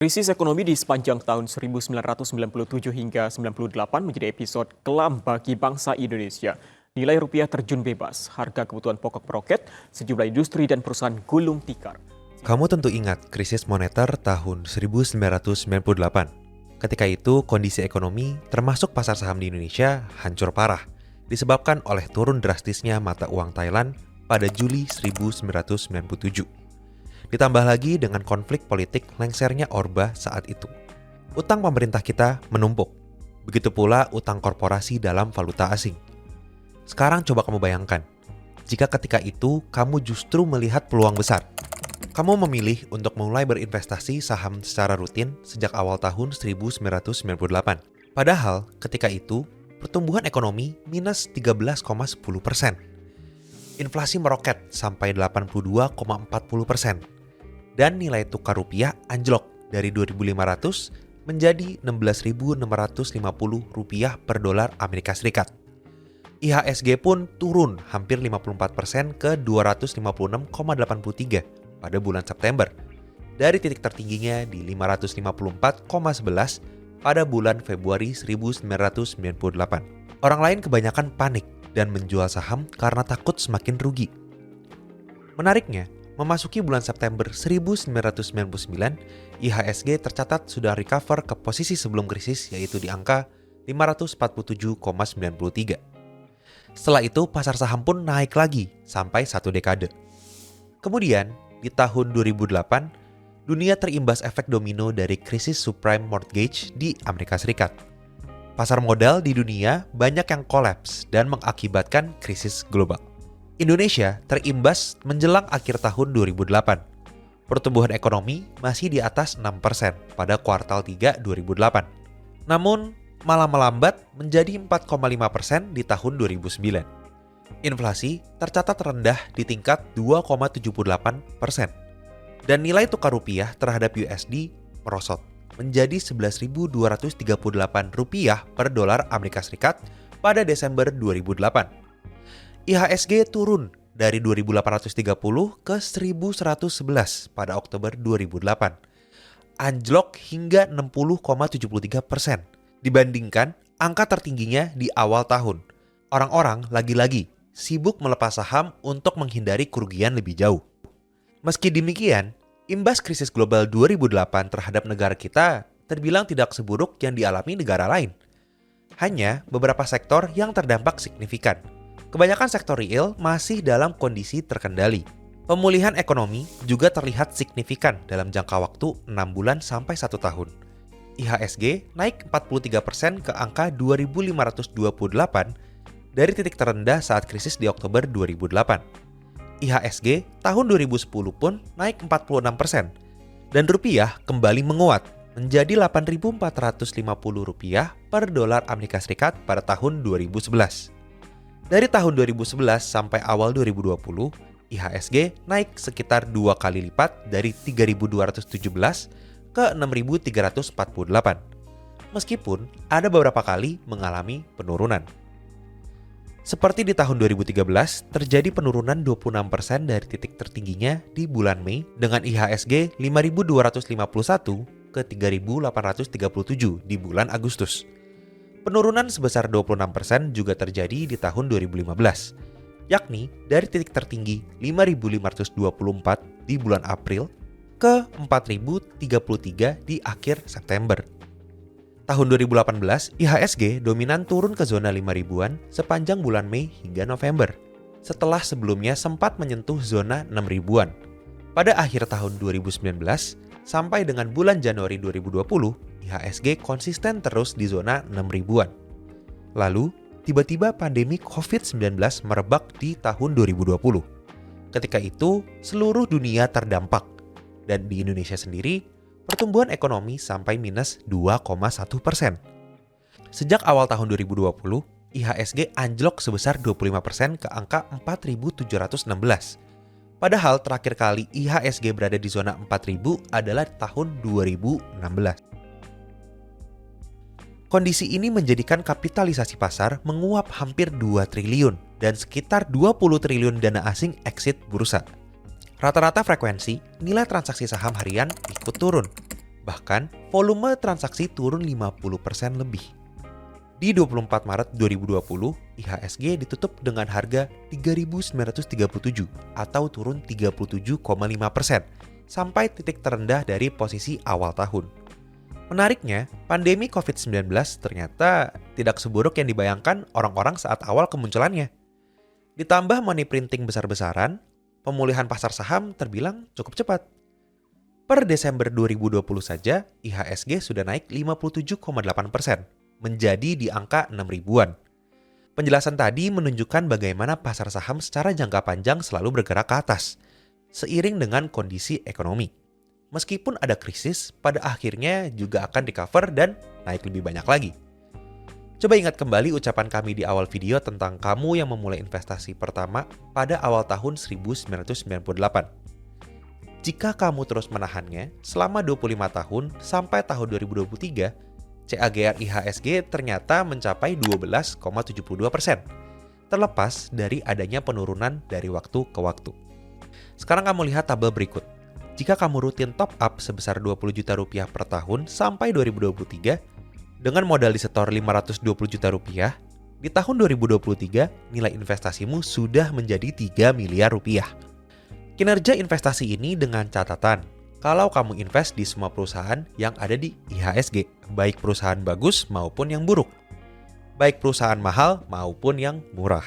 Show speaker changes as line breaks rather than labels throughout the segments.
Krisis ekonomi di sepanjang tahun 1997 hingga 98 menjadi episode kelam bagi bangsa Indonesia. Nilai rupiah terjun bebas, harga kebutuhan pokok meroket, sejumlah industri dan perusahaan gulung tikar.
Kamu tentu ingat krisis moneter tahun 1998. Ketika itu, kondisi ekonomi, termasuk pasar saham di Indonesia, hancur parah, disebabkan oleh turun drastisnya mata uang Thailand pada Juli 1997. Ditambah lagi dengan konflik politik lengsernya Orba saat itu. Utang pemerintah kita menumpuk. Begitu pula utang korporasi dalam valuta asing. Sekarang coba kamu bayangkan, jika ketika itu kamu justru melihat peluang besar. Kamu memilih untuk mulai berinvestasi saham secara rutin sejak awal tahun 1998. Padahal ketika itu, pertumbuhan ekonomi minus 13,10%. Inflasi meroket sampai 82,40%. Dan nilai tukar rupiah anjlok dari 2.500 menjadi 16.650 rupiah per dolar Amerika Serikat. IHSG pun turun hampir 54% ke 256,83 pada bulan September, dari titik tertingginya di 554,11 pada bulan Februari 1998. Orang lain kebanyakan panik dan menjual saham karena takut semakin rugi. Menariknya, memasuki bulan September 1999, IHSG tercatat sudah recover ke posisi sebelum krisis, yaitu di angka 547,93. Setelah itu, pasar saham pun naik lagi sampai satu dekade. Kemudian, di tahun 2008, dunia terimbas efek domino dari krisis subprime mortgage di Amerika Serikat. Pasar modal di dunia banyak yang kolaps dan mengakibatkan krisis global. Indonesia terimbas menjelang akhir tahun 2008. Pertumbuhan ekonomi masih di atas 6% pada kuartal 3 2008. Namun, malah melambat menjadi 4,5% di tahun 2009. Inflasi tercatat rendah di tingkat 2,78%. Dan nilai tukar rupiah terhadap USD merosot menjadi 11.238 rupiah per dolar Amerika Serikat pada Desember 2008. IHSG turun dari 2.830 ke 1.111 pada Oktober 2008. Anjlok hingga 60,73% dibandingkan angka tertingginya di awal tahun. Orang-orang lagi-lagi sibuk melepas saham untuk menghindari kerugian lebih jauh. Meski demikian, imbas krisis global 2008 terhadap negara kita terbilang tidak seburuk yang dialami negara lain. Hanya beberapa sektor yang terdampak signifikan. Kebanyakan sektor real masih dalam kondisi terkendali. Pemulihan ekonomi juga terlihat signifikan dalam jangka waktu 6 bulan sampai 1 tahun. IHSG naik 43% ke angka 2.528 dari titik terendah saat krisis di Oktober 2008. IHSG tahun 2010 pun naik 46% dan rupiah kembali menguat menjadi 8.450 rupiah per dolar Amerika Serikat pada tahun 2011. Dari tahun 2011 sampai awal 2020, IHSG naik sekitar 2 kali lipat dari 3.217 ke 6.348. Meskipun ada beberapa kali mengalami penurunan. Seperti di tahun 2013, terjadi penurunan 26% dari titik tertingginya di bulan Mei dengan IHSG 5.251 ke 3.837 di bulan Agustus. Penurunan sebesar 26% juga terjadi di tahun 2015, yakni dari titik tertinggi 5.524 di bulan April ke 4.033 di akhir September. Tahun 2018, IHSG dominan turun ke zona 5.000-an sepanjang bulan Mei hingga November, setelah sebelumnya sempat menyentuh zona 6.000-an. Pada akhir tahun 2019, sampai dengan bulan Januari 2020, IHSG konsisten terus di zona 6.000-an. Lalu, tiba-tiba pandemi COVID-19 merebak di tahun 2020. Ketika itu, seluruh dunia terdampak. Dan di Indonesia sendiri, pertumbuhan ekonomi sampai minus 2,1%. Sejak awal tahun 2020, IHSG anjlok sebesar 25% ke angka 4.716. Padahal terakhir kali IHSG berada di zona 4.000 adalah tahun 2016. Kondisi ini menjadikan kapitalisasi pasar menguap hampir 2 triliun dan sekitar 20 triliun dana asing exit bursa. Rata-rata frekuensi nilai transaksi saham harian ikut turun. Bahkan, volume transaksi turun 50% lebih. Di 24 Maret 2020, IHSG ditutup dengan harga 3.937 atau turun 37,5% sampai titik terendah dari posisi awal tahun. Menariknya, pandemi COVID-19 ternyata tidak seburuk yang dibayangkan orang-orang saat awal kemunculannya. Ditambah money printing besar-besaran, pemulihan pasar saham terbilang cukup cepat. Per Desember 2020 saja, IHSG sudah naik 57,8%, menjadi di angka 6 ribuan. Penjelasan tadi menunjukkan bagaimana pasar saham secara jangka panjang selalu bergerak ke atas, seiring dengan kondisi ekonomi. Meskipun ada krisis, pada akhirnya juga akan recover dan naik lebih banyak lagi. Coba ingat kembali ucapan kami di awal video tentang kamu yang memulai investasi pertama pada awal tahun 1998. Jika kamu terus menahannya selama 25 tahun sampai tahun 2023, CAGR IHSG ternyata mencapai 12,72%, terlepas dari adanya penurunan dari waktu ke waktu. Sekarang kamu lihat tabel berikut. Jika kamu rutin top up sebesar 20 juta rupiah per tahun sampai 2023, dengan modal disetor 520 juta rupiah, di tahun 2023 nilai investasimu sudah menjadi 3 miliar rupiah. Kinerja investasi ini dengan catatan, kalau kamu invest di semua perusahaan yang ada di IHSG, baik perusahaan bagus maupun yang buruk, baik perusahaan mahal maupun yang murah.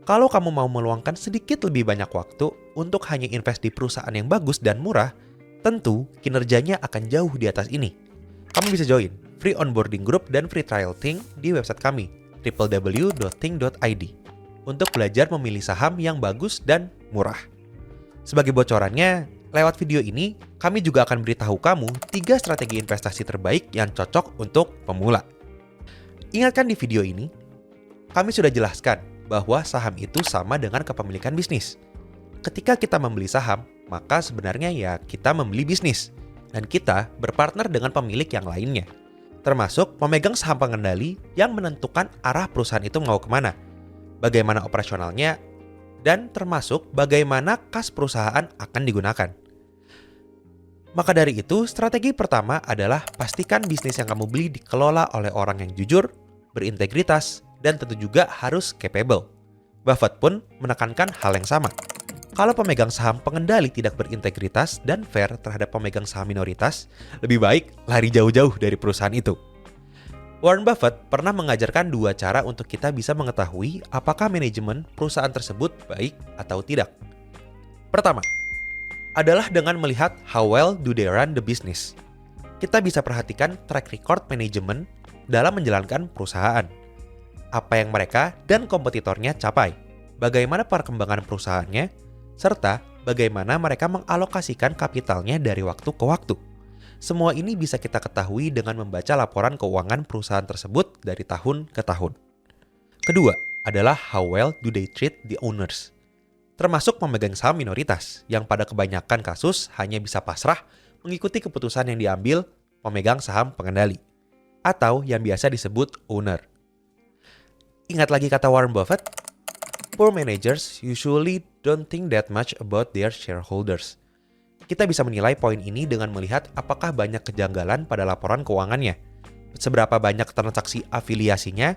Kalau kamu mau meluangkan sedikit lebih banyak waktu untuk hanya invest di perusahaan yang bagus dan murah, tentu kinerjanya akan jauh di atas ini. Kamu bisa join free onboarding group dan free trial Think di website kami, www.think.id, untuk belajar memilih saham yang bagus dan murah. Sebagai bocorannya, lewat video ini, kami juga akan beritahu kamu 3 strategi investasi terbaik yang cocok untuk pemula. Ingatkan di video ini, kami sudah jelaskan bahwa saham itu sama dengan kepemilikan bisnis. Ketika kita membeli saham, maka sebenarnya ya kita membeli bisnis. Dan kita berpartner dengan pemilik yang lainnya. Termasuk memegang saham pengendali yang menentukan arah perusahaan itu mau kemana, bagaimana operasionalnya, dan termasuk bagaimana kas perusahaan akan digunakan. Maka dari itu, strategi pertama adalah pastikan bisnis yang kamu beli dikelola oleh orang yang jujur, berintegritas, dan tentu juga harus capable. Buffett pun menekankan hal yang sama. Kalau pemegang saham pengendali tidak berintegritas dan fair terhadap pemegang saham minoritas, lebih baik lari jauh-jauh dari perusahaan itu. Warren Buffett pernah mengajarkan 2 cara untuk kita bisa mengetahui apakah manajemen perusahaan tersebut baik atau tidak. Pertama, adalah dengan melihat how well do they run the business. Kita bisa perhatikan track record manajemen dalam menjalankan perusahaan. Apa yang mereka dan kompetitornya capai, bagaimana perkembangan perusahaannya, serta bagaimana mereka mengalokasikan kapitalnya dari waktu ke waktu. Semua ini bisa kita ketahui dengan membaca laporan keuangan perusahaan tersebut dari tahun ke tahun. Kedua, adalah how well do they treat the owners. Termasuk pemegang saham minoritas, yang pada kebanyakan kasus hanya bisa pasrah mengikuti keputusan yang diambil pemegang saham pengendali, atau yang biasa disebut owner. Ingat lagi kata Warren Buffett, poor managers usually don't think that much about their shareholders. Kita bisa menilai poin ini dengan melihat apakah banyak kejanggalan pada laporan keuangannya, seberapa banyak transaksi afiliasinya,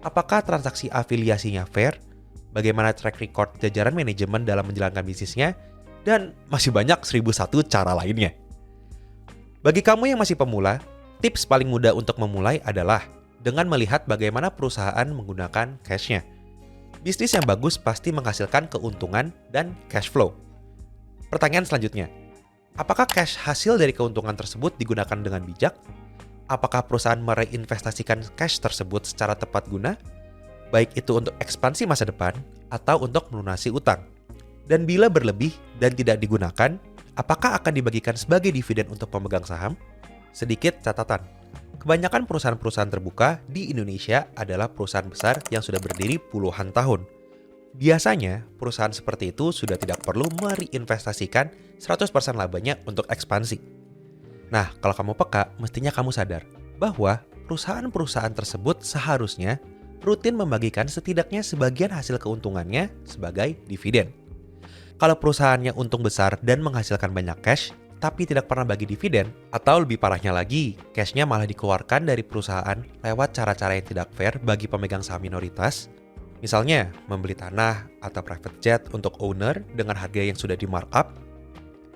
apakah transaksi afiliasinya fair, bagaimana track record jajaran manajemen dalam menjalankan bisnisnya, dan masih banyak 1001 cara lainnya. Bagi kamu yang masih pemula, tips paling mudah untuk memulai adalah dengan melihat bagaimana perusahaan menggunakan cash-nya. Bisnis yang bagus pasti menghasilkan keuntungan dan cash flow. Pertanyaan selanjutnya, apakah cash hasil dari keuntungan tersebut digunakan dengan bijak? Apakah perusahaan mereinvestasikan cash tersebut secara tepat guna? Baik itu untuk ekspansi masa depan atau untuk melunasi utang. Dan bila berlebih dan tidak digunakan, apakah akan dibagikan sebagai dividen untuk pemegang saham? Sedikit catatan, kebanyakan perusahaan-perusahaan terbuka di Indonesia adalah perusahaan besar yang sudah berdiri puluhan tahun. Biasanya, perusahaan seperti itu sudah tidak perlu mereinvestasikan 100% labanya untuk ekspansi. Nah, kalau kamu peka, mestinya kamu sadar bahwa perusahaan-perusahaan tersebut seharusnya rutin membagikan setidaknya sebagian hasil keuntungannya sebagai dividen. Kalau perusahaannya untung besar dan menghasilkan banyak cash, tapi tidak pernah bagi dividen, atau lebih parahnya lagi, cashnya malah dikeluarkan dari perusahaan lewat cara-cara yang tidak fair bagi pemegang saham minoritas, misalnya membeli tanah atau private jet untuk owner dengan harga yang sudah di markup,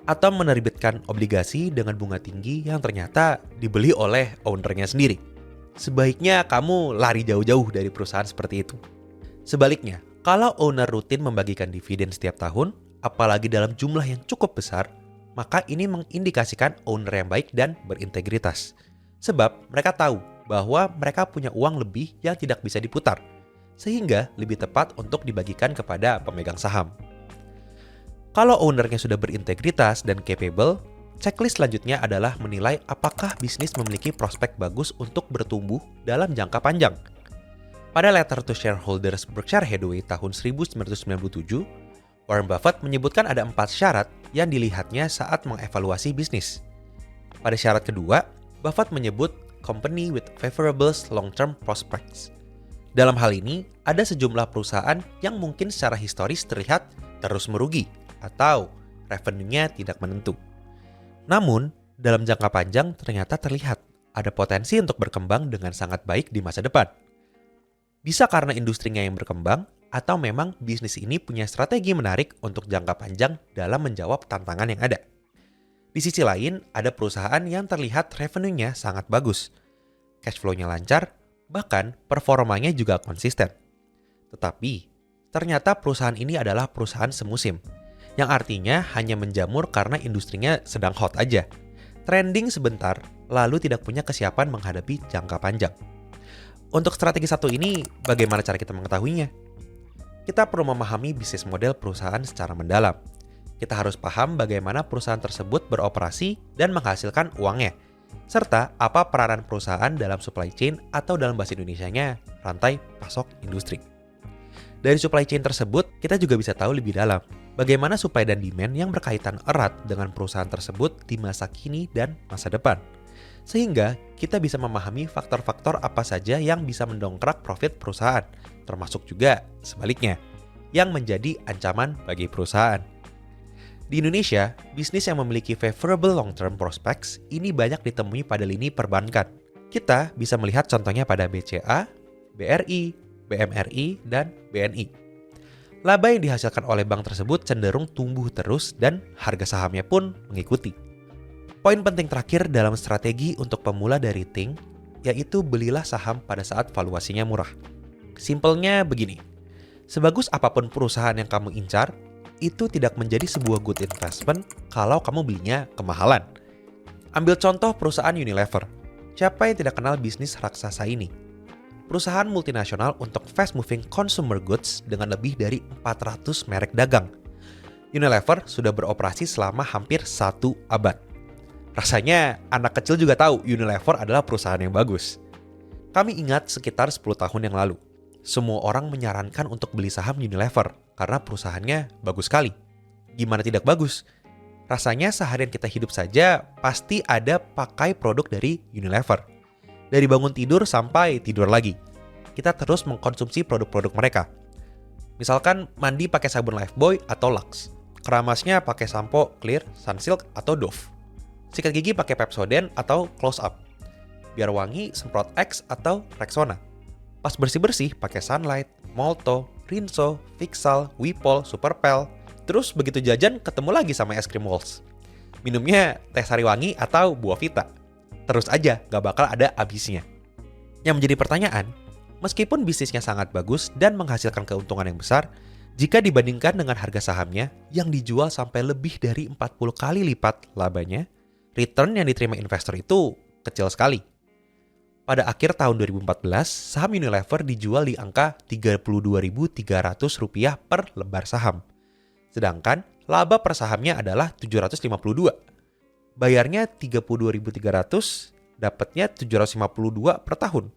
atau menerbitkan obligasi dengan bunga tinggi yang ternyata dibeli oleh ownernya sendiri. Sebaiknya kamu lari jauh-jauh dari perusahaan seperti itu. Sebaliknya, kalau owner rutin membagikan dividen setiap tahun, apalagi dalam jumlah yang cukup besar, maka ini mengindikasikan owner yang baik dan berintegritas. Sebab mereka tahu bahwa mereka punya uang lebih yang tidak bisa diputar, sehingga lebih tepat untuk dibagikan kepada pemegang saham. Kalau ownernya sudah berintegritas dan capable, checklist selanjutnya adalah menilai apakah bisnis memiliki prospek bagus untuk bertumbuh dalam jangka panjang. Pada Letter to Shareholders Berkshire Hathaway tahun 1997, Warren Buffett menyebutkan ada 4 syarat yang dilihatnya saat mengevaluasi bisnis. Pada syarat kedua, Buffett menyebut company with favorable long-term prospects. Dalam hal ini, ada sejumlah perusahaan yang mungkin secara historis terlihat terus merugi atau revenue-nya tidak menentu. Namun, dalam jangka panjang ternyata terlihat ada potensi untuk berkembang dengan sangat baik di masa depan. Bisa karena industrinya yang berkembang, atau memang bisnis ini punya strategi menarik untuk jangka panjang dalam menjawab tantangan yang ada. Di sisi lain, ada perusahaan yang terlihat revenue-nya sangat bagus, cash flow-nya lancar, bahkan performanya juga konsisten. Tetapi, ternyata perusahaan ini adalah perusahaan semusim, yang artinya hanya menjamur karena industrinya sedang hot aja. Trending sebentar, lalu tidak punya kesiapan menghadapi jangka panjang. Untuk strategi satu ini, bagaimana cara kita mengetahuinya? Kita perlu memahami bisnis model perusahaan secara mendalam. Kita harus paham bagaimana perusahaan tersebut beroperasi dan menghasilkan uangnya, serta apa peranan perusahaan dalam supply chain atau dalam bahasa Indonesianya, rantai pasok industri. Dari supply chain tersebut, kita juga bisa tahu lebih dalam bagaimana supply dan demand yang berkaitan erat dengan perusahaan tersebut di masa kini dan masa depan. Sehingga kita bisa memahami faktor-faktor apa saja yang bisa mendongkrak profit perusahaan, termasuk juga sebaliknya, yang menjadi ancaman bagi perusahaan. Di Indonesia, bisnis yang memiliki favorable long-term prospects ini banyak ditemui pada lini perbankan. Kita bisa melihat contohnya pada BCA, BRI, BMRI, dan BNI. Laba yang dihasilkan oleh bank tersebut cenderung tumbuh terus dan harga sahamnya pun mengikuti. Poin penting terakhir dalam strategi untuk pemula dari Think, yaitu belilah saham pada saat valuasinya murah. Simpelnya begini, sebagus apapun perusahaan yang kamu incar, itu tidak menjadi sebuah good investment kalau kamu belinya kemahalan. Ambil contoh perusahaan Unilever. Siapa yang tidak kenal bisnis raksasa ini? Perusahaan multinasional untuk fast-moving consumer goods dengan lebih dari 400 merek dagang. Unilever sudah beroperasi selama hampir 1 abad. Rasanya anak kecil juga tahu Unilever adalah perusahaan yang bagus. Kami ingat sekitar 10 tahun yang lalu, semua orang menyarankan untuk beli saham Unilever karena perusahaannya bagus sekali. Gimana tidak bagus? Rasanya seharian kita hidup saja pasti ada pakai produk dari Unilever. Dari bangun tidur sampai tidur lagi, kita terus mengkonsumsi produk-produk mereka. Misalkan mandi pakai sabun Lifebuoy atau Lux, keramasnya pakai sampo Clear, Sunsilk atau Dove. Sikat gigi pakai Pepsodent atau Close Up. Biar wangi semprot X atau Rexona. Pas bersih-bersih pakai Sunlight, Molto, Rinso, Fixal, Wipol, Superpel. Terus begitu jajan ketemu lagi sama es krim Walls. Minumnya teh sari wangi atau buah vita. Terus aja gak bakal ada habisnya. Yang menjadi pertanyaan, meskipun bisnisnya sangat bagus dan menghasilkan keuntungan yang besar, jika dibandingkan dengan harga sahamnya yang dijual sampai lebih dari 40 kali lipat labanya, return yang diterima investor itu kecil sekali. Pada akhir tahun 2014, saham Unilever dijual di angka Rp32.300 per lembar saham. Sedangkan laba per sahamnya adalah 752. Bayarnya 32.300, dapatnya 752 per tahun.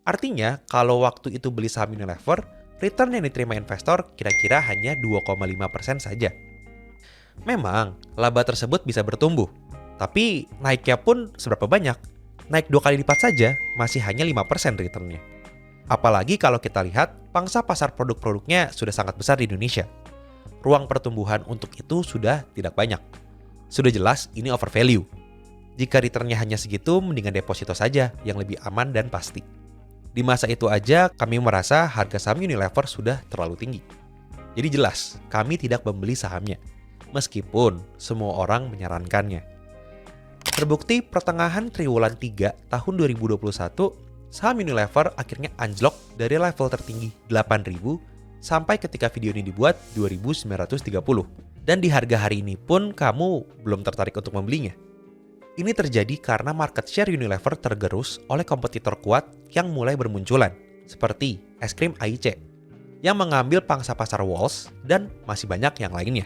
Artinya, kalau waktu itu beli saham Unilever, return yang diterima investor kira-kira hanya 2,5% saja. Memang, laba tersebut bisa bertumbuh. Tapi naiknya pun seberapa banyak? Naik 2 kali lipat saja masih hanya 5% returnnya. Apalagi kalau kita lihat pangsa pasar produk-produknya sudah sangat besar di Indonesia. Ruang pertumbuhan untuk itu sudah tidak banyak. Sudah jelas ini over value. Jika returnnya hanya segitu, mendingan deposito saja yang lebih aman dan pasti. Di masa itu aja kami merasa harga saham Unilever sudah terlalu tinggi. Jadi jelas, kami tidak membeli sahamnya. Meskipun semua orang menyarankannya. Terbukti pertengahan triwulan 3 tahun 2021, saham Unilever akhirnya anjlok dari level tertinggi 8.000 sampai ketika video ini dibuat 2.930. Dan di harga hari ini pun kamu belum tertarik untuk membelinya. Ini terjadi karena market share Unilever tergerus oleh kompetitor kuat yang mulai bermunculan, seperti es krim AIC, yang mengambil pangsa pasar Walls dan masih banyak yang lainnya.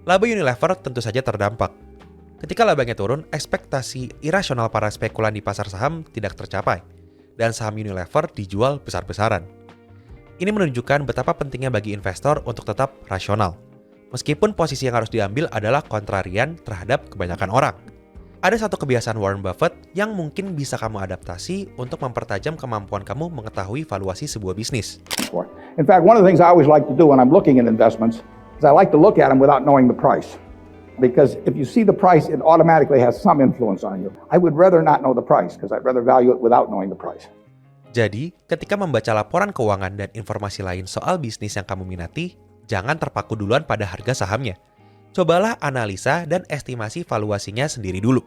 Laba Unilever tentu saja terdampak. Ketika labanya turun, ekspektasi irasional para spekulan di pasar saham tidak tercapai, dan saham Unilever dijual besar-besaran. Ini menunjukkan betapa pentingnya bagi investor untuk tetap rasional, meskipun posisi yang harus diambil adalah kontrarian terhadap kebanyakan orang. Ada satu kebiasaan Warren Buffett yang mungkin bisa kamu adaptasi untuk mempertajam kemampuan kamu mengetahui valuasi sebuah bisnis.
In fact, one of the things I always like to do when I'm looking at investments is I like to look at them without knowing the price. Because if you see the price, it automatically has some influence on you. I would rather not know the price because I'd rather value it without knowing the price.
Jadi, ketika membaca laporan keuangan dan informasi lain soal bisnis yang kamu minati, jangan terpaku duluan pada harga sahamnya. Cobalah analisa dan estimasi valuasinya sendiri dulu.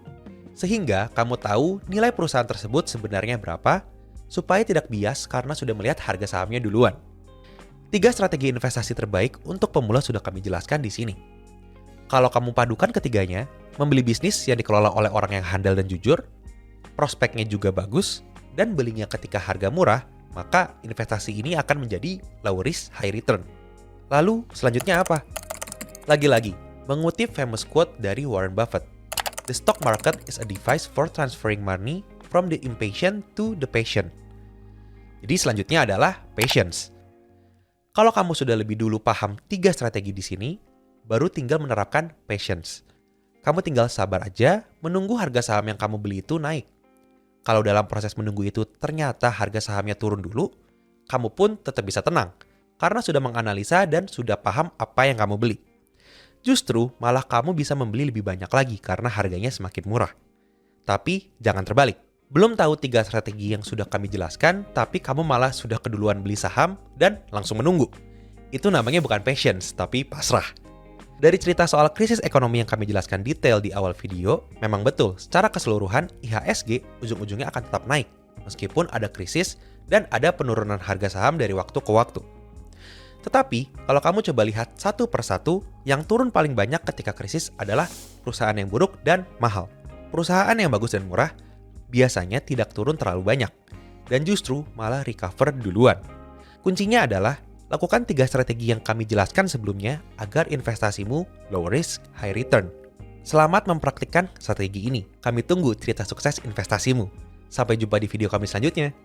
Sehingga kamu tahu nilai perusahaan tersebut sebenarnya berapa, supaya tidak bias karena sudah melihat harga sahamnya duluan. 3 strategi investasi terbaik untuk pemula sudah kami jelaskan di sini. Kalau kamu padukan ketiganya, membeli bisnis yang dikelola oleh orang yang handal dan jujur, prospeknya juga bagus, dan belinya ketika harga murah, maka investasi ini akan menjadi low risk, high return. Lalu, selanjutnya apa? Lagi-lagi, mengutip famous quote dari Warren Buffett, "The stock market is a device for transferring money from the impatient to the patient." Jadi selanjutnya adalah patience. Kalau kamu sudah lebih dulu paham 3 strategi di sini, baru tinggal menerapkan patience. Kamu tinggal sabar aja menunggu harga saham yang kamu beli itu naik. Kalau dalam proses menunggu itu ternyata harga sahamnya turun dulu, kamu pun tetap bisa tenang karena sudah menganalisa dan sudah paham apa yang kamu beli. Justru malah kamu bisa membeli lebih banyak lagi karena harganya semakin murah. Tapi jangan terbalik. Belum tahu 3 strategi yang sudah kami jelaskan, tapi kamu malah sudah keduluan beli saham dan langsung menunggu. Itu namanya bukan patience, tapi pasrah. Dari cerita soal krisis ekonomi yang kami jelaskan detail di awal video, memang betul, secara keseluruhan IHSG ujung-ujungnya akan tetap naik, meskipun ada krisis dan ada penurunan harga saham dari waktu ke waktu. Tetapi, kalau kamu coba lihat satu persatu, yang turun paling banyak ketika krisis adalah perusahaan yang buruk dan mahal. Perusahaan yang bagus dan murah biasanya tidak turun terlalu banyak, dan justru malah recover duluan. Kuncinya adalah lakukan 3 strategi yang kami jelaskan sebelumnya agar investasimu low risk, high return. Selamat mempraktikkan strategi ini. Kami tunggu cerita sukses investasimu. Sampai jumpa di video kami selanjutnya.